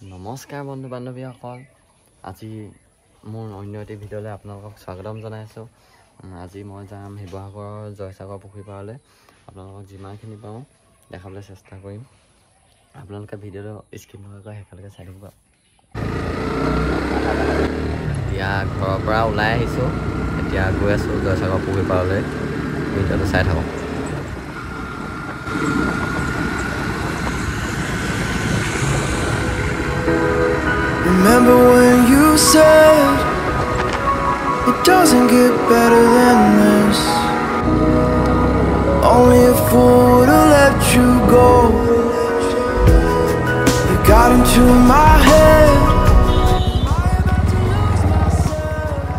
নমস্কাৰ বন্ধু বান্ধৱীসকল আজি মোৰ অন্য এটি ভিডিঅ'লৈ আপোনালোকক স্বাগতম জনাইছোঁ। আজি মই যাম শিৱসাগৰৰ জয়সাগৰ পুখুৰী পাৰলৈ। আপোনালোকক যিমানখিনি পাওঁ দেখাবলৈ চেষ্টা কৰিম। আপোনালোকে ভিডিঅ'টো স্কিপ নকৰাকৈ শেষলৈকে চাই থাকিব। এতিয়া ঘৰৰ পৰা ওলাই আহিছোঁ, এতিয়া গৈ আছোঁ জয়সাগৰ পুখুৰী পাৰলৈ। ভিডিঅ'টো চাই থাকক। Remember when you said it doesn't get better than this? Only a fool would've let you go. You got into my head.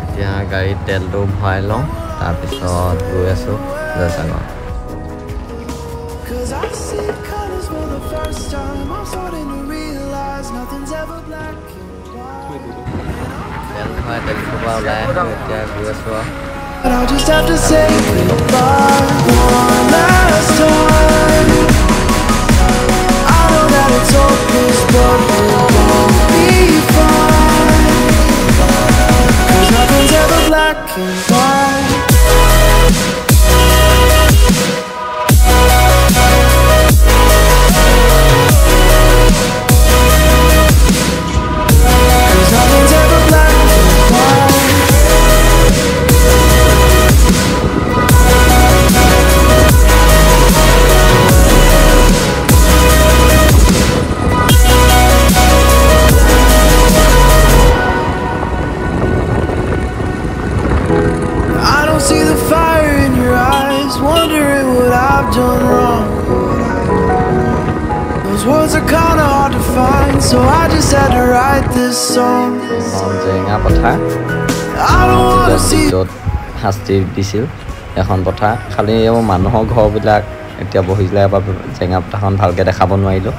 এতিয়া গাড়ীত তেলটো ভৰাই লওঁ, তাৰপিছত গৈ আছোঁ Joysagar. Cause I see colors for the first time. I'm starting to realize nothing's ever black and white. তেল ভৰাই টেক্সিৰ পৰা ওলাই আহিলোঁ, এতিয়া গৈ আছোঁ আৰু। But I'll just have to say goodbye one last time. I know that it's hopeless, but we'll both be fine. Cause nothing's ever black and white. See the fire in your eyes, wondering what I've done wrong. Those words are kinda hard to find, so I just had to write this song. জেঙা পথাৰ য'ত শাস্তি দিছিল এখন পথাৰ, খালি মানুহৰ ঘৰবিলাক এতিয়া বহিলে এবাৰ জেঙা পথাৰখন ভালকৈ দেখাব নোৱাৰিলোঁ।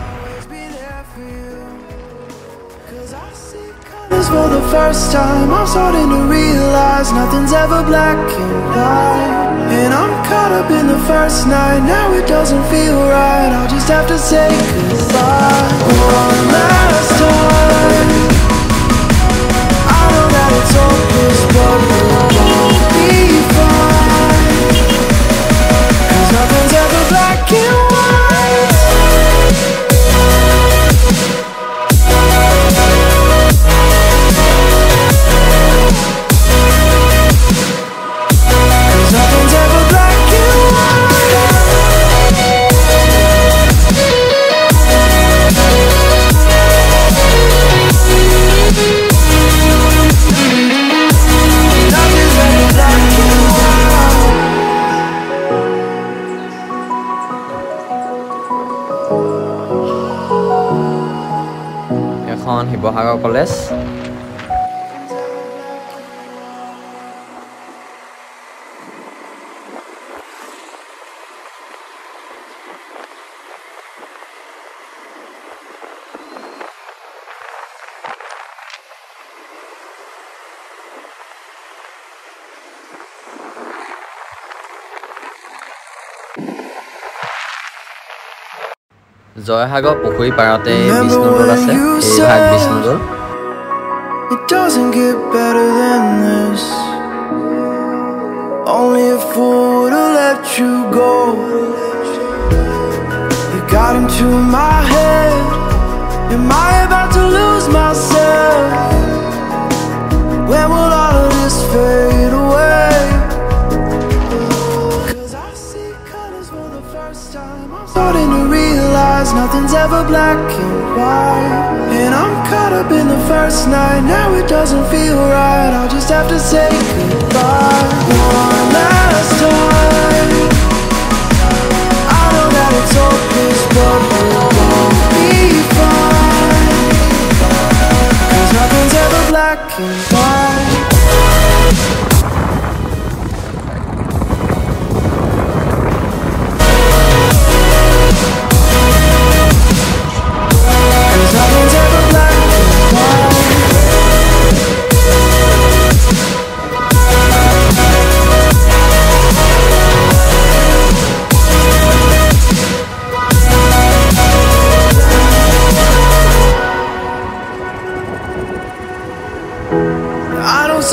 For the first time, I'm starting to realize nothing's ever black and white. And I'm caught up in the first night, now it doesn't feel right. I'll just have to say goodbye one last time. I know that it's hopeless, but we'll both be fine. Cause nothing's ever black and white. এখন Sivasagar college. Joysagar পুখুৰী পাৰতে বিষ্ণুদৌল আছে, এই ভাগ Vishnudol. It doesn't get better than this. Only a fool would've let you go. You got into my head. Am I about to lose myself? When will all of this fade away? Cause I see colors for the first time. I'm starting to realize nothing's ever black and white. And I'm caught up in the first night, now it doesn't feel right. I'll just have to say goodbye one last time. I know that it's hopeless, but we'll both be fine. Cause nothing's ever black and white.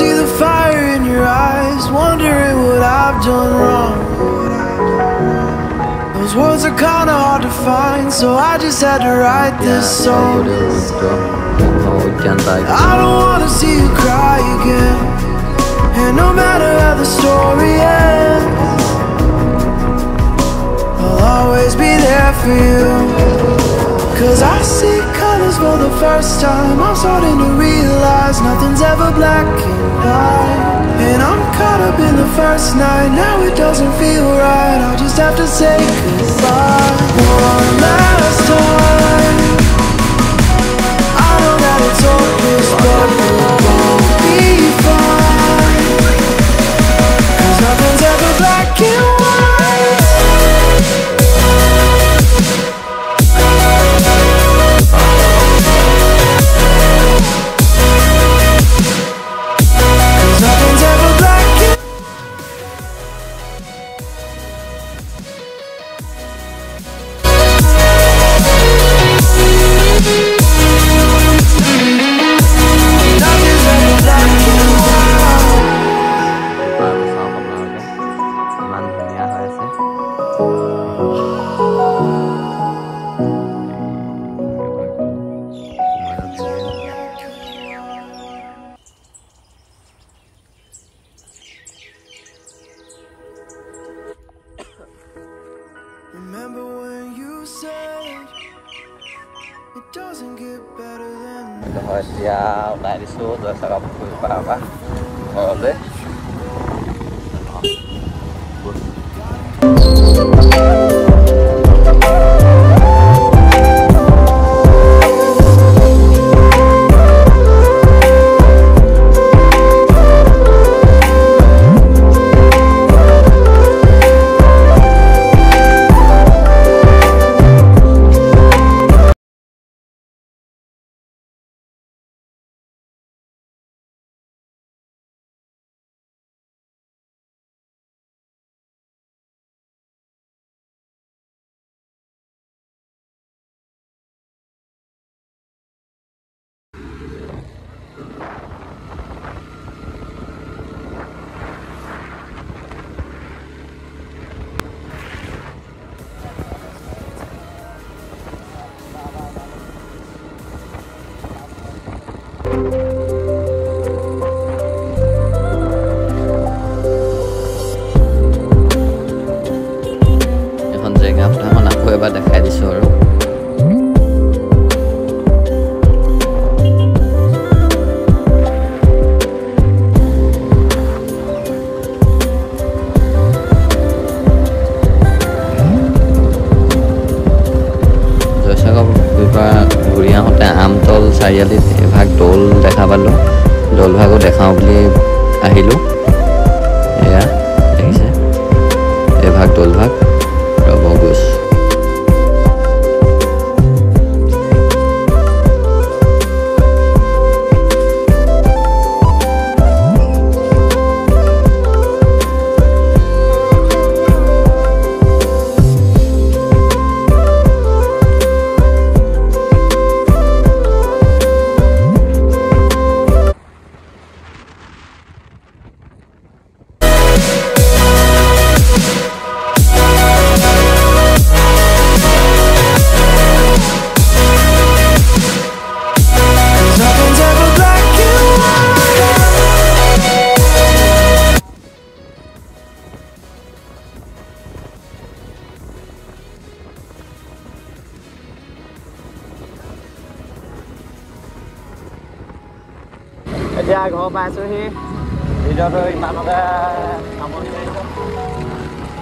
see the fire in your eyes, wondering what I've done wrong. Those words are kinda hard to find, so I just had to write this song. I don't wanna see you cry again, and no matter how the story ends, I'll always be there for you. Cause I see colors for the first time. I'm starting to realize nothing's ever black and white. And I'm caught up in the first night. Now it doesn't feel right. I'll just have to say goodbye one last time. I know that it's hopeless, but we'll both be fine. Cause nothing's ever black and white. Remember when you said it doesn't get better than এতিয়া ওলাই দিছোঁ জয়সাগৰ পুখুৰীৰ পৰা ঘৰলৈ এবাৰ দেখাই দিছোঁ আৰু জয়সাগৰ পুখুৰীৰ পৰা ঘূৰি আহোঁতে আমতল চাৰিআলিত এভাগ দৌল দেখা পালোঁ দৌলভাগো দেখাওঁ বুলি আহিলোঁ এয়া দেখিছে এভাগ দৌলভাগ ৰ'ব গৈছোঁ এতিয়া ঘৰ পাইছোঁহি ভিডিঅ'টো ইমানতে সামৰণি মাৰিছোঁ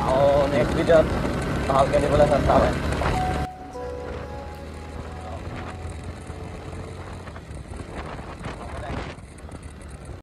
আৰু নেক্সট ভিডিঅ'ত ভালকৈ দিবলৈ চেষ্টা কৰিম